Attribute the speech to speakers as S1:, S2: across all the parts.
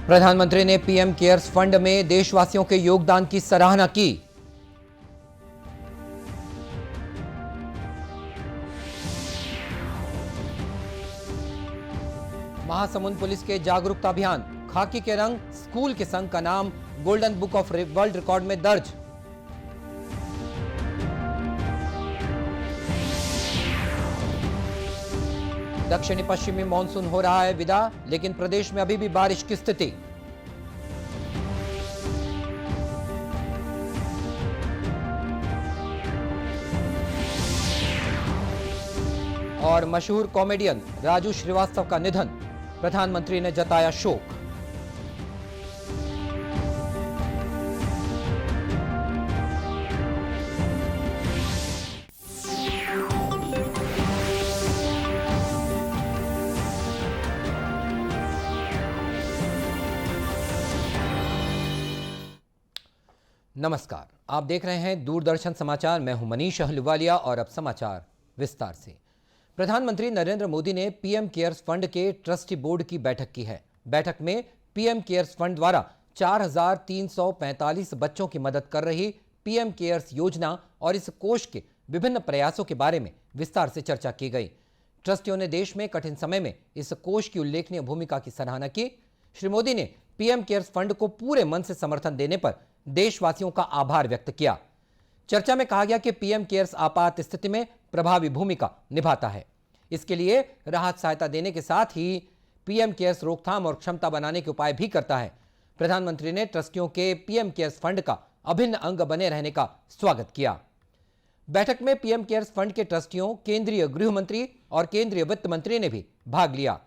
S1: प्रधानमंत्री ने PM cares fund में देशवासियों के योगदान की सराहना की। महासमुंद पुलिस के जागरूकता अभियान, खाकी के रंग, स्कूल के संघ का नाम golden book of world record में दर्ज। दक्षिणी पश्चिमी मानसून हो रहा है विदा, लेकिन प्रदेश में अभी भी बारिश की स्थिति। और मशहूर कॉमेडियन राजू श्रीवास्तव का निधन, प्रधानमंत्री ने जताया शोक। नमस्कार, आप देख रहे हैं दूरदर्शन समाचार। मैं हूं मनीष अहलुवालिया और अब समाचार विस्तार से। प्रधानमंत्री नरेंद्र मोदी ने पीएम केयर्स फंड के ट्रस्टी बोर्ड की बैठक की है। बैठक में पीएम केयर्स फंड द्वारा 4,345 बच्चों की मदद कर रही पीएम केयर्स योजना और इस कोष के विभिन्न प्रयासों के बारे में विस्तार से चर्चा की गई। ट्रस्टियों ने देश में कठिन समय में इस कोष की उल्लेखनीय भूमिका की सराहना की। श्री मोदी ने पीएम केयर्स फंड को पूरे मन से समर्थन देने पर देशवासियों का आभार व्यक्त किया। चर्चा में कहा गया कि पीएम केयर्स आपात स्थिति में प्रभावी भूमिका निभाता है। इसके लिए राहत सहायता देने के साथ ही पीएम केयर्स रोकथाम और क्षमता बनाने के उपाय भी करता है। प्रधानमंत्री ने ट्रस्टियों के पीएम केयर्स फंड का अभिन्न अंग बने रहने का स्वागत किया। बैठक में पीएम केयर्स फंड के ट्रस्टियों, केंद्रीय गृह मंत्री और केंद्रीय वित्त मंत्री ने भी भाग लिया।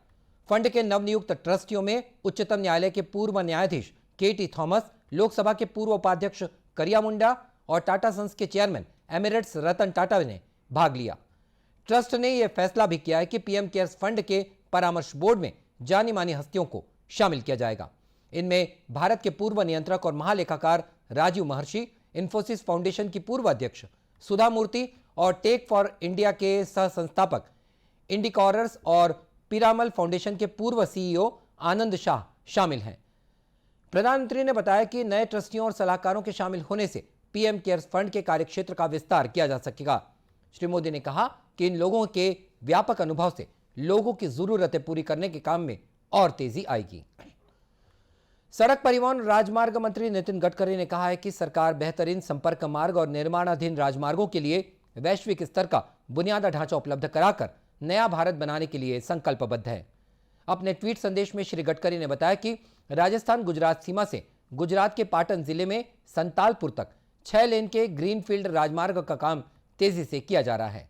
S1: फंड के नवनियुक्त ट्रस्टियों में उच्चतम न्यायालय के पूर्व न्यायाधीश केटी थॉमस, लोकसभा के पूर्व उपाध्यक्ष करिया मुंडा और टाटा सन्स के चेयरमैन एमिरेट्स रतन टाटा ने भाग लिया। ट्रस्ट ने यह फैसला भी किया है कि पीएम केयर्स फंड के परामर्श बोर्ड में जानी मानी हस्तियों को शामिल किया जाएगा। इनमें भारत के पूर्व नियंत्रक और महालेखाकार राजीव महर्षि, इन्फोसिस फाउंडेशन की पूर्व अध्यक्ष सुधा मूर्ति और टेक फॉर इंडिया के सह संस्थापक इंडिकॉरर्स और पिरामल फाउंडेशन के पूर्व सीईओ आनंद शाह शामिल हैं। प्रधानमंत्री ने बताया कि नए ट्रस्टियों और सलाहकारों के शामिल होने से पीएम केयर्स फंड के कार्यक्षेत्र का विस्तार किया जा सकेगा। श्री मोदी ने कहा कि इन लोगों के व्यापक अनुभव से लोगों की जरूरतें पूरी करने के काम में और तेजी आएगी। सड़क परिवहन राजमार्ग मंत्री नितिन गडकरी ने कहा है कि सरकार बेहतरीन संपर्क मार्ग और निर्माणाधीन राजमार्गों के लिए वैश्विक स्तर का बुनियादी ढांचा उपलब्ध कराकर नया भारत बनाने के लिए संकल्पबद्ध है। अपने ट्वीट संदेश में श्री गडकरी ने बताया कि राजस्थान गुजरात सीमा से गुजरात के पाटन जिले में संतालपुर तक 6 लेन के ग्रीनफील्ड राजमार्ग का काम तेजी से किया जा रहा है।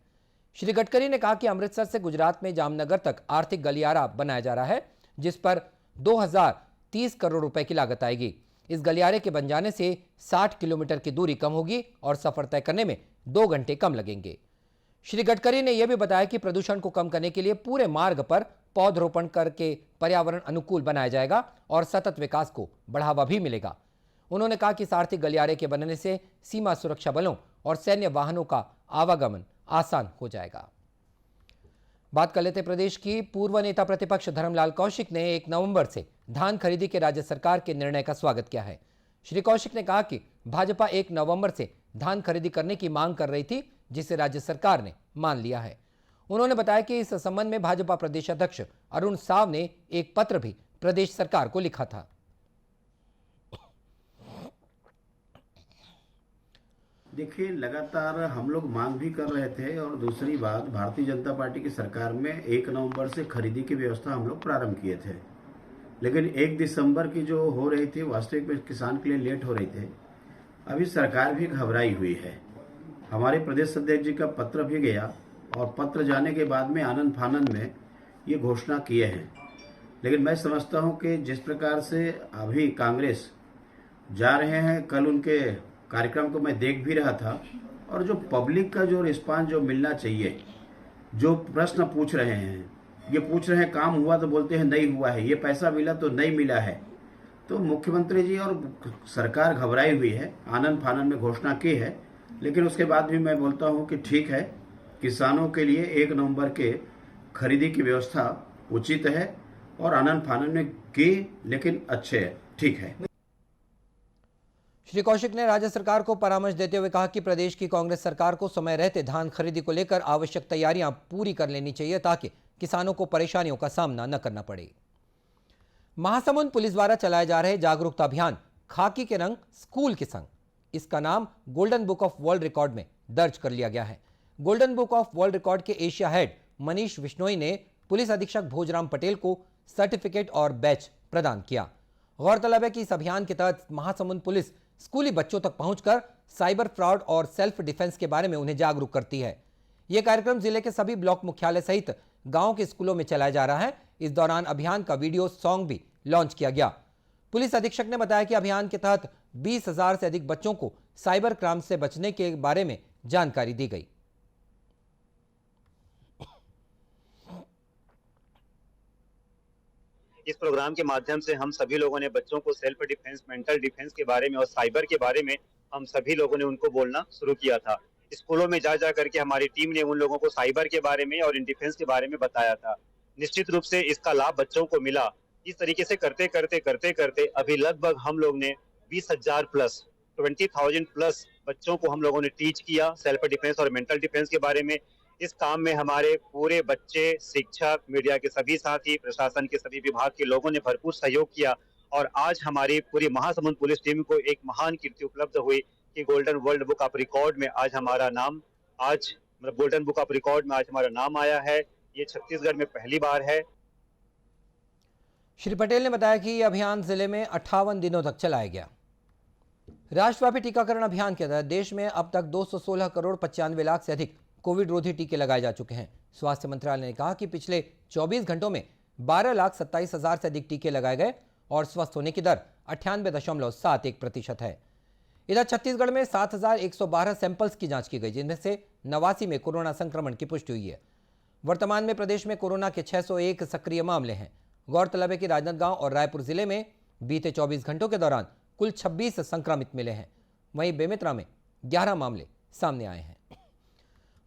S1: श्री गडकरी ने कहा कि अमृतसर से गुजरात में जामनगर तक आर्थिक गलियारा बनाया जा रहा है, जिस पर 2030 करोड़ रुपए की लागत आएगी। इस गलियारे के बन जाने से 60 किलोमीटर की दूरी कम होगी और सफर तय करने में 2 घंटे कम लगेंगे। श्री गडकरी ने यह भी बताया कि प्रदूषण को कम करने के लिए पूरे मार्ग पर पौधरोपण करके पर्यावरण अनुकूल बनाया जाएगा और सतत विकास को बढ़ावा भी मिलेगा। उन्होंने कहा कि इस आर्थिक गलियारे के बनने से सीमा सुरक्षा बलों और सैन्य वाहनों का आवागमन आसान हो जाएगा। बात कर लेते प्रदेश की पूर्व नेता प्रतिपक्ष धर्मलाल कौशिक ने 1 नवंबर से धान खरीदी के राज्य सरकार के निर्णय का स्वागत किया है। श्री कौशिक ने कहा कि भाजपा 1 नवंबर से धान खरीदी करने की मांग कर रही थी, जिसे राज्य सरकार ने मान लिया है। उन्होंने बताया कि इस संबंध में भाजपा प्रदेश अध्यक्ष अरुण साव ने एक पत्र भी प्रदेश सरकार को लिखा था।
S2: देखिए, लगातार हम लोग मांग भी कर रहे थे और दूसरी बात, भारतीय जनता पार्टी की सरकार में 1 नवंबर से खरीदी की व्यवस्था हम लोग प्रारंभ किए थे, लेकिन 1 दिसंबर की जो हो रही थी वास्तविक में किसान के लिए लेट हो रही थे। अभी सरकार भी घबराई हुई है। हमारे प्रदेश अध्यक्ष जी का पत्र भी गया और पत्र जाने के बाद में आनंद फानंद में ये घोषणा किए हैं। लेकिन मैं समझता हूं कि जिस प्रकार से अभी कांग्रेस जा रहे हैं, कल उनके कार्यक्रम को मैं देख भी रहा था, और जो पब्लिक का जो रिस्पांस जो मिलना चाहिए, जो प्रश्न पूछ रहे हैं, ये पूछ रहे हैं काम हुआ तो बोलते हैं नहीं हुआ है, ये पैसा मिला तो नहीं मिला है। तो मुख्यमंत्री जी और सरकार घबराई हुई है, आनंद फानंद में घोषणा की है, लेकिन उसके बाद भी मैं बोलता हूं कि ठीक है, किसानों के लिए 1 नवंबर के खरीदी की व्यवस्था उचित है और आनंद फानंद में किए, लेकिन अच्छे है, ठीक है।
S1: श्री कौशिक ने राज्य सरकार को परामर्श देते हुए कहा कि प्रदेश की कांग्रेस सरकार को समय रहते धान खरीदी को लेकर आवश्यक तैयारियां पूरी कर लेनी चाहिए ताकि किसानों को परेशानियों का सामना न करना पड़े। महासमुंद पुलिस द्वारा चलाए जा रहे जागरूकता अभियान खाकी के रंग स्कूल के संग, इसका नाम golden book of world record में दर्ज कर लिया गया है। Golden book of world record के एशिया हेड मनीष बिश्नोई ने पुलिस अधीक्षक भोजराम पटेल को सर्टिफिकेट और बैच प्रदान किया। गौरतलब है कि इस अभियान के तहत महासमुंद पुलिस स्कूली बच्चों तक पहुंचकर साइबर फ्रॉड और सेल्फ डिफेंस के बारे में उन्हें जागरूक करती है। यह कार्यक्रम जिले के सभी ब्लॉक मुख्यालय सहित गांव के स्कूलों में चलाया जा रहा है। इस दौरान अभियान का वीडियो सॉन्ग भी लॉन्च किया गया। पुलिस अधीक्षक ने बताया कि अभियान के तहत 20,000 से अधिक बच्चों को साइबर क्राइम से बचने के बारे में जानकारी दी गई।
S3: इस प्रोग्राम के माध्यम से हम सभी लोगों ने बच्चों को सेल्फ डिफेंस, मेंटल डिफेंस के बारे में और साइबर के बारे में हम सभी लोगों ने उनको बोलना शुरू किया था। स्कूलों में जा करके हमारी टीम ने उन लोगों को साइबर के बारे में और इन डिफेंस के बारे में बताया था। निश्चित रूप से इसका लाभ बच्चों को मिला। इस तरीके से करते करते अभी लगभग हम लोग ने 20,000 प्लस 20,000 प्लस बच्चों को हम लोगों ने टीच किया सेल्फ डिफेंस और मेंटल डिफेंस के बारे में। इस काम में हमारे पूरे बच्चे, शिक्षक, मीडिया के सभी साथी, प्रशासन के सभी विभाग के लोगों ने भरपूर सहयोग किया और आज हमारी पूरी महासमुंद पुलिस टीम को एक महान कीर्ति उपलब्ध हुई कि golden world book of record में आज हमारा नाम गोल्डन बुक ऑफ रिकॉर्ड में आज हमारा नाम आया है। ये छत्तीसगढ़ में पहली बार है।
S1: श्री पटेल ने बताया कि यह अभियान जिले में 58 दिनों तक चलाया गया। राष्ट्रव्यापी टीकाकरण अभियान के तहत देश में अब तक 216 करोड़ 95 लाख से अधिक कोविड रोधी टीके लगाए जा चुके हैं। स्वास्थ्य मंत्रालय ने कहा कि पिछले 24 घंटों में 12,27,000 से अधिक टीके लगाए गए और स्वस्थ होने की दर 98.71% है। इधर छत्तीसगढ़ में 7,112 सैंपल्स की जांच की गई, जिनमें से 89 में कोरोना संक्रमण की पुष्टि हुई है। वर्तमान में प्रदेश में कोरोना के 601 सक्रिय मामले हैं। गौरतलब है कि राजनांदगांव और रायपुर जिले में बीते 24 घंटों के दौरान कुल 26 संक्रमित मिले हैं। वहीं बेमेतरा में 11 मामले सामने आए हैं।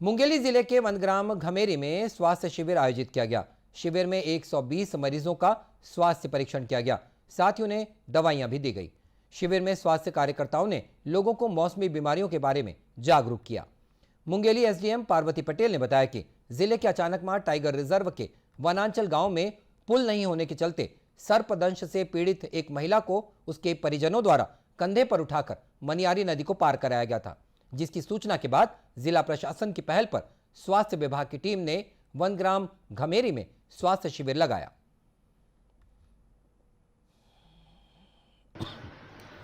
S1: मुंगेली जिले के वनग्राम घमेरी में स्वास्थ्य शिविर आयोजित किया गया। शिविर में 120 मरीजों का स्वास्थ्य परीक्षण किया गया, साथ ही उन्हें दवाइयां भी दी गई। शिविर में स्वास्थ्य कार्यकर्ताओं ने लोगों को मौसमी बीमारियों के बारे में जागरूक किया। मुंगेली एसडीएम पार्वती पटेल ने बताया कि जिले के अचानकमार टाइगर रिजर्व के वनांचल गांव में पुल नहीं होने के चलते सर्पदंश से पीड़ित एक महिला को उसके परिजनों द्वारा कंधे पर उठाकर मनियारी नदी को पार कराया गया था, जिसकी सूचना के बाद जिला प्रशासन की पहल पर स्वास्थ्य विभाग की टीम ने वनग्राम घमेरी में स्वास्थ्य शिविर लगाया।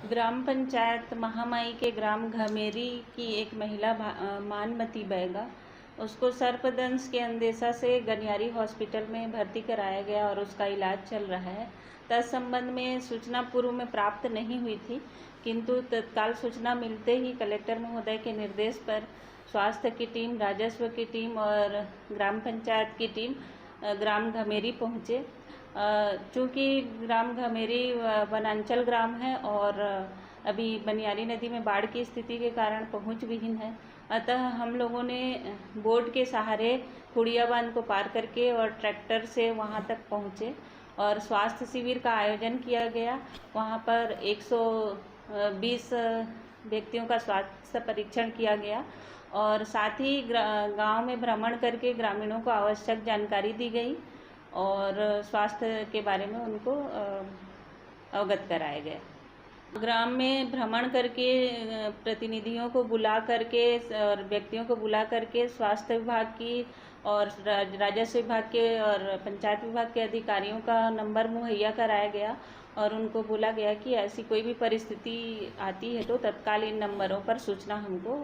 S4: ग्राम पंचायत महामाई के ग्राम घमेरी की एक महिला मानमती बैगा, उसको सर्पदंश के अंदेशा से गनियारी हॉस्पिटल में भर्ती कराया गया और उसका इलाज चल रहा है। तत्संबंध में सूचना पूर्व में प्राप्त नहीं हुई थी, किंतु तत्काल सूचना मिलते ही कलेक्टर महोदय के निर्देश पर स्वास्थ्य की टीम, राजस्व की टीम और ग्राम पंचायत की टीम ग्राम घमेरी पहुँचे। चूँकि ग्राम घमेरी वनांचल ग्राम है और अभी बनियारी नदी में बाढ़ की स्थिति के कारण पहुँच विहीन है, अतः हम लोगों ने बोट के सहारे खुड़िया बांध को पार करके और ट्रैक्टर से वहाँ तक पहुँचे और स्वास्थ्य शिविर का आयोजन किया गया। वहाँ पर 120 व्यक्तियों का स्वास्थ्य परीक्षण किया गया और साथ ही गांव में भ्रमण करके ग्रामीणों को आवश्यक जानकारी दी गई और स्वास्थ्य के बारे में उनको अवगत कराया गया। ग्राम में भ्रमण करके प्रतिनिधियों को बुला करके और व्यक्तियों को बुला करके स्वास्थ्य विभाग की और राजस्व विभाग के और पंचायत विभाग के अधिकारियों का नंबर मुहैया कराया गया और उनको बोला गया कि ऐसी कोई भी परिस्थिति आती है तो तत्काल इन नंबरों पर सूचना हमको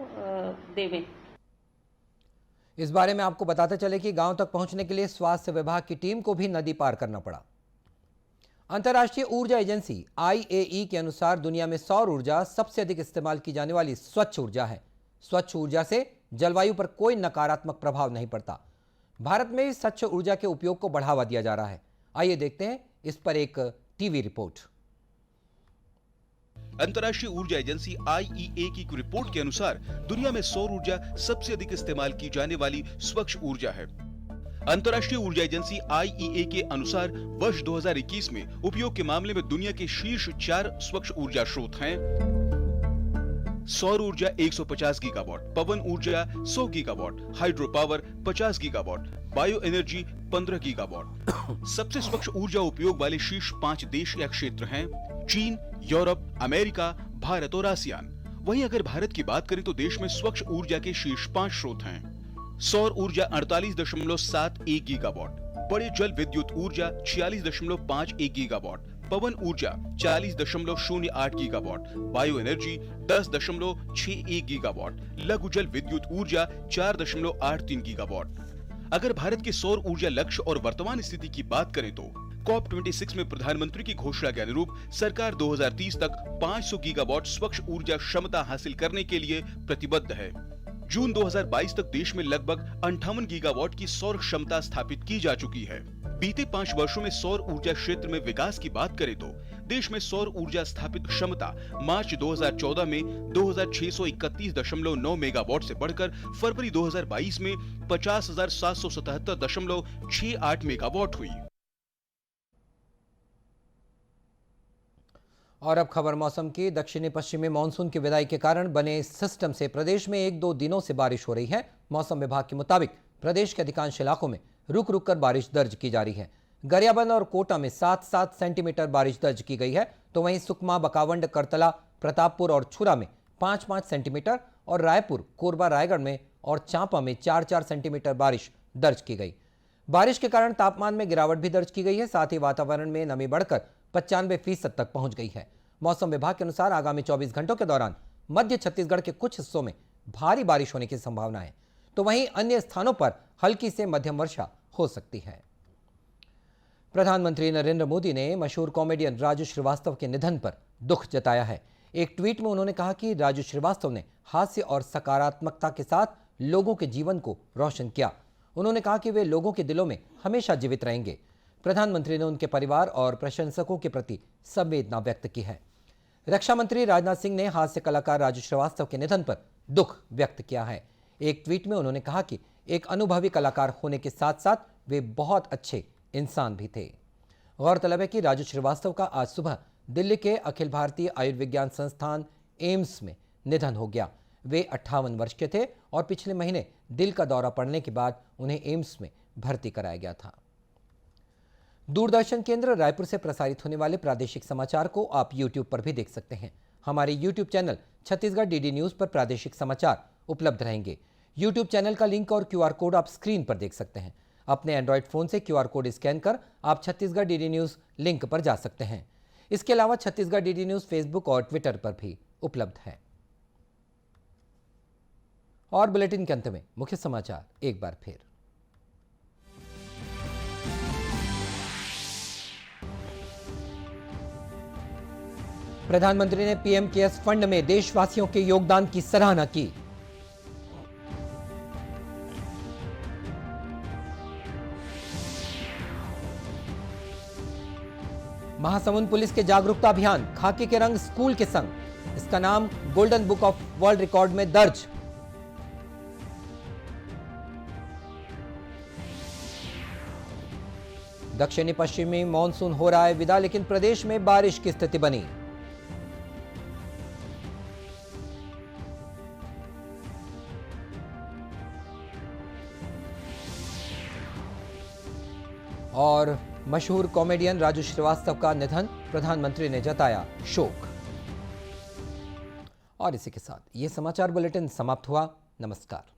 S4: देवें।
S1: इस बारे में आपको बताते चले कि गांव तक पहुंचने के लिए स्वास्थ्य विभाग की टीम को भी नदी पार करना पड़ा। अंतर्राष्ट्रीय ऊर्जा एजेंसी IAE के अनुसार दुनिया में सौर ऊर्जा सबसे अधिक इस्तेमाल की जाने वाली स्वच्छ ऊर्जा है। स्वच्छ ऊर्जा से जलवायु पर कोई नकारात्मक प्रभाव नहीं पड़ता। भारत में इस स्वच्छ ऊर्जा के उपयोग को बढ़ावा दिया जा रहा है। आइए देखते हैं इस पर एक टीवी रिपोर्ट।
S5: अंतर्राष्ट्रीय ऊर्जा एजेंसी IEA की रिपोर्ट के अनुसार दुनिया में सौर ऊर्जा सबसे अधिक इस्तेमाल की जाने वाली स्वच्छ ऊर्जा है। अंतर्राष्ट्रीय ऊर्जा एजेंसी IEA के अनुसार वर्ष 2021 में उपयोग के मामले में दुनिया के शीर्ष 4 स्वच्छ ऊर्जा स्रोत हैं। सौर ऊर्जा 150 गीगावाट, पवन ऊर्जा 100 gigawatt, hydro power 50 gigawatt, bio energy 15 gigawatt. सबसे स्वच्छ ऊर्जा उपयोग वाले शीर्ष 5 देश या क्षेत्र हैं चीन, यूरोप, अमेरिका, भारत और आसियान। वहीं अगर भारत की बात करें तो देश में स्वच्छ ऊर्जा के शीर्ष 5 स्रोत हैं। सौर ऊर्जा 48.71 गीगावाट, बड़े जल विद्युत ऊर्जा 46.51 गीगावाट, पवन ऊर्जा 40.08 गीगावाट, बायो एनर्जी 10.61 गीगावाट, लघु जल विद्युत ऊर्जा 4.83 गीगावाट। अगर भारत के सौर ऊर्जा लक्ष्य और वर्तमान स्थिति की बात करें तो COP26 में प्रधानमंत्री की घोषणा के अनुरूप सरकार 2030 तक 500 गीगावाट स्वच्छ ऊर्जा क्षमता हासिल करने के लिए प्रतिबद्ध है। जून 2022 तक देश में लगभग 58 गीगावाट की सौर क्षमता स्थापित की जा चुकी है। बीते 5 वर्षों में सौर ऊर्जा क्षेत्र में विकास की बात करें तो देश में सौर ऊर्जा स्थापित क्षमता मार्च 2014 में 2631.9 मेगावाट से बढ़कर फरवरी 2022 में 50,777.68 मेगावाट हुई।
S1: और अब खबर मौसम की। दक्षिणी पश्चिमी मानसून की विदाई के कारण बने सिस्टम से प्रदेश में 1-2 दिनों से बारिश हो रही है। मौसम विभाग के मुताबिक प्रदेश के अधिकांश इलाकों में रुक रुक कर बारिश दर्ज की जा रही है। गरियाबंद और कोटा में 7-7 सेंटीमीटर बारिश दर्ज की गई है, तो वहीं सुकमा, बकावंड, करतला, प्रतापपुर और छुरा में 5-5 सेंटीमीटर और रायपुर, कोरबा, रायगढ़ में और चांपा में 4-4 सेंटीमीटर बारिश दर्ज की गई। बारिश के कारण तापमान में गिरावट भी दर्ज की गई है। साथ ही वातावरण में नमी बढ़कर 95% तक पहुंच गई है। मौसम विभाग के अनुसार आगामी 24 घंटों के दौरान मध्य छत्तीसगढ़ के कुछ हिस्सों में भारी बारिश होने की संभावना है, तो वहीं अन्य स्थानों पर हल्की से मध्यम वर्षा हो सकती है। प्रधानमंत्री नरेंद्र मोदी ने मशहूर कॉमेडियन राजू श्रीवास्तव के निधन पर दुख जताया है। एक ट्वीट में उन्होंने कहा कि राजू श्रीवास्तव ने हास्य और सकारात्मकता के साथ लोगों के जीवन को रोशन किया। उन्होंने कहा कि वे लोगों के दिलों में हमेशा जीवित रहेंगे। प्रधानमंत्री ने उनके परिवार और प्रशंसकों के प्रति संवेदना व्यक्त की है। रक्षा मंत्री राजनाथ सिंह ने हास्य कलाकार राजू श्रीवास्तव के निधन पर दुख व्यक्त किया है। एक ट्वीट में उन्होंने कहा कि एक अनुभवी कलाकार होने के साथ साथ वे बहुत अच्छे इंसान भी थे। गौरतलब है कि राजू श्रीवास्तव का आज सुबह दिल्ली के अखिल भारतीय आयुर्विज्ञान संस्थान एम्स में निधन हो गया। वे 58 वर्ष के थे और पिछले महीने दिल का दौरा पड़ने के बाद उन्हें एम्स में भर्ती कराया गया था। दूरदर्शन केंद्र रायपुर से प्रसारित होने वाले प्रादेशिक समाचार को आप YouTube पर भी देख सकते हैं। हमारे YouTube channel Chhattisgarh DD news पर प्रादेशिक समाचार उपलब्ध रहेंगे। YouTube चैनल का लिंक और QR कोड आप स्क्रीन पर देख सकते हैं। अपने एंड्रॉयड फोन से QR कोड स्कैन कर आप छत्तीसगढ़ DD न्यूज लिंक पर जा सकते हैं। इसके अलावा छत्तीसगढ़ DD न्यूज फेसबुक और ट्विटर पर भी उपलब्ध है। और बुलेटिन के अंत में मुख्य समाचार एक बार फिर। प्रधानमंत्री ने PM केयर्स फंड में देशवासियों के योगदान की सराहना की। महासमुंद पुलिस के जागरूकता अभियान खाकी के रंग स्कूल के संग, इसका नाम golden book of world record में दर्ज। दक्षिणी पश्चिमी मानसून हो रहा है विदा, लेकिन प्रदेश में बारिश की स्थिति बनी। और मशहूर कॉमेडियन राजू श्रीवास्तव का निधन, प्रधानमंत्री ने जताया शोक। और इसी के साथ ये समाचार बुलेटिन समाप्त हुआ। नमस्कार।